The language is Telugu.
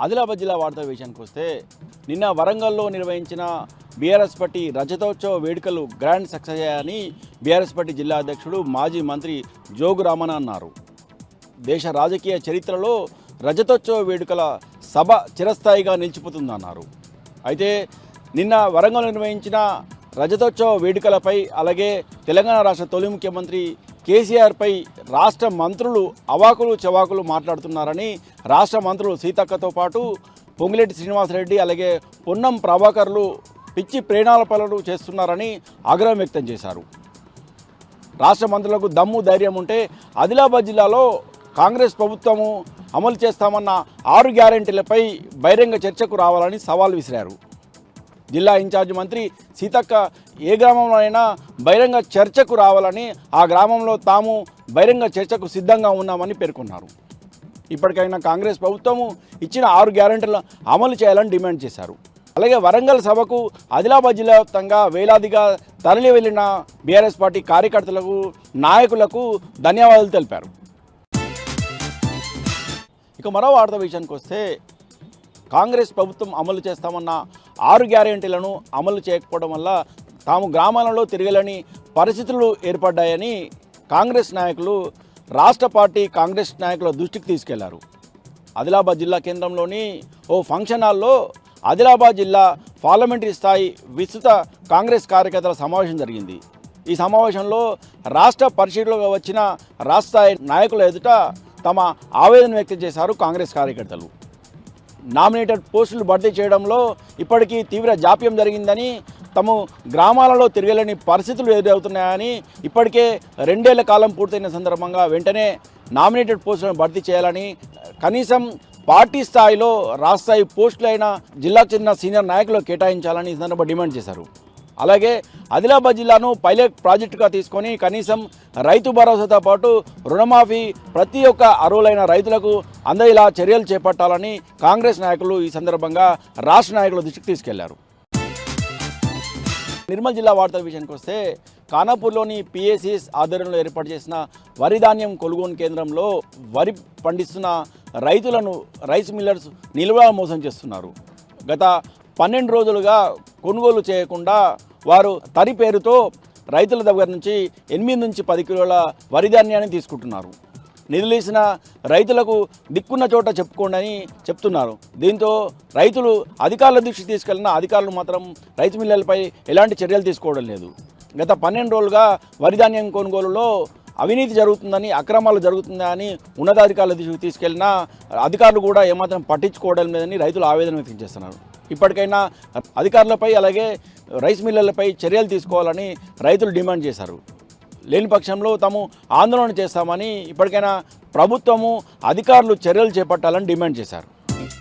ఆదిలాబాద్ జిల్లా వార్తా విషయానికి వస్తే నిన్న వరంగల్లో నిర్వహించిన బీఆర్ఎస్ పార్టీ రజతోత్సవ వేడుకలు గ్రాండ్ సక్సెస్ అయ్యాయని బీఆర్ఎస్ పార్టీ జిల్లా అధ్యక్షుడు మాజీ మంత్రి జోగు రామన్న అన్నారు. దేశ రాజకీయ చరిత్రలో రజతోత్సవ వేడుకల సభ చిరస్థాయిగా నిలిచిపోతుందన్నారు. అయితే నిన్న వరంగల్ నిర్వహించిన రజతోత్సవ వేడుకలపై అలాగే తెలంగాణ రాష్ట్ర తొలి ముఖ్యమంత్రి కేసీఆర్పై రాష్ట్ర మంత్రులు అవాకులు చవాకులు మాట్లాడుతున్నారని రాష్ట్ర మంత్రులు సీతక్కతో పాటు పొంగిలేటి శ్రీనివాసరెడ్డి అలాగే పొన్నం ప్రభాకర్లు పిచ్చి ప్రేరణాల చేస్తున్నారని ఆగ్రహం వ్యక్తం చేశారు. రాష్ట్ర మంత్రులకు దమ్ము ధైర్యం ఉంటే ఆదిలాబాద్ జిల్లాలో కాంగ్రెస్ ప్రభుత్వము అమలు చేస్తామన్న 6 గ్యారెంటీలపై బహిరంగ చర్చకు రావాలని సవాల్ విసిరారు. జిల్లా ఇన్ఛార్జి మంత్రి సీతక్క ఏ గ్రామంలో అయినా బహిరంగ చర్చకు రావాలని, ఆ గ్రామంలో తాము బహిరంగ చర్చకు సిద్ధంగా ఉన్నామని పేర్కొన్నారు. ఇప్పటికైనా కాంగ్రెస్ ప్రభుత్వము ఇచ్చిన 6 గ్యారెంటీలను అమలు చేయాలని డిమాండ్ చేశారు. అలాగే వరంగల్ సభకు ఆదిలాబాద్ జిల్లా వ్యాప్తంగా వేలాదిగా తరలి వెళ్లిన బీఆర్ఎస్ పార్టీ కార్యకర్తలకు నాయకులకు ధన్యవాదాలు తెలిపారు. ఇక మరో వార్త విషయానికి వస్తే కాంగ్రెస్ ప్రభుత్వం అమలు చేస్తామన్న 6 గ్యారెంటీలను అమలు చేయకపోవడం వల్ల తాము గ్రామాలలో తిరగలేని పరిస్థితులు ఏర్పడ్డాయని కాంగ్రెస్ నాయకులు రాష్ట్ర పార్టీ కాంగ్రెస్ నాయకుల దృష్టికి తీసుకెళ్లారు. ఆదిలాబాద్ జిల్లా కేంద్రంలోని ఓ ఫంక్షన్ హాల్లో ఆదిలాబాద్ జిల్లా పార్లమెంటరీ స్థాయి విస్తృత కాంగ్రెస్ కార్యకర్తల సమావేశం జరిగింది. ఈ సమావేశంలో రాష్ట్ర పరిశీలనలో వచ్చిన రాష్ట్ర స్థాయి నాయకుల ఎదుట తమ ఆవేదన వ్యక్తం చేశారు కాంగ్రెస్ కార్యకర్తలు. నామినేటెడ్ పోస్టులు భర్తీ చేయడంలో ఇప్పటికీ తీవ్ర జాప్యం జరిగిందని, తమ గ్రామాలలో తిరగలేని పరిస్థితులు ఎదురవుతున్నాయని, ఇప్పటికే 2 ఏళ్ల కాలం పూర్తయిన సందర్భంగా వెంటనే నామినేటెడ్ పోస్టులను భర్తీ చేయాలని, కనీసం పార్టీ స్థాయిలో రాష్ట్ర స్థాయి పోస్టులైన జిల్లాకు చెందిన సీనియర్ నాయకులు కేటాయించాలని ఈ సందర్భంగా డిమాండ్ చేశారు. అలాగే ఆదిలాబాద్ జిల్లాను పైలట్ ప్రాజెక్టుగా తీసుకొని కనీసం రైతు భరోసాతో పాటు రుణమాఫీ ప్రతి ఒక్క అర్హులైన రైతులకు అందేలా చర్యలు చేపట్టాలని కాంగ్రెస్ నాయకులు ఈ సందర్భంగా రాష్ట్ర నాయకుల దృష్టికి తీసుకెళ్లారు. నిర్మల్ జిల్లా వార్తల విషయానికి వస్తే ఖానాపూర్లోని పిఏసిఎస్ ఆధ్వర్యంలో ఏర్పాటు చేసిన వరి ధాన్యం కొనుగోలు కేంద్రంలో వరి పండిస్తున్న రైతులను రైస్ మిల్లర్స్ నిల్వ మోసం చేస్తున్నారు. గత 12 రోజులుగా కొనుగోలు చేయకుండా వారు తరి పేరుతో రైతుల దగ్గర నుంచి 8 నుంచి 10 కిలోల వరి ధాన్యాన్ని తీసుకుంటున్నారు. నిధులేసిన రైతులకు దిక్కున్న చోట చెప్పుకోండి అని చెప్తున్నారు. దీంతో రైతులు అధికారుల దృష్టికి తీసుకెళ్లిన అధికారులు మాత్రం రైస్ మిల్లర్లపై ఎలాంటి చర్యలు తీసుకోవడం లేదు. గత 12 రోజులుగా వరి ధాన్యం కొనుగోలులో అవినీతి జరుగుతుందని, అక్రమాలు జరుగుతుందని ఉన్నతాధికారుల దృష్టికి తీసుకెళ్లిన అధికారులు కూడా ఏమాత్రం పట్టించుకోవడం లేదని రైతులు ఆవేదన వ్యక్తం చేస్తున్నారు. ఇప్పటికైనా అధికారులపై అలాగే రైస్ మిల్లర్లపై చర్యలు తీసుకోవాలని రైతులు డిమాండ్ చేశారు. లేని పక్షంలో తాము ఆందోళన చేస్తామని ఇప్పటికైనా ప్రభుత్వము అధికారులు చర్యలు చేపట్టాలని డిమాండ్ చేశారు.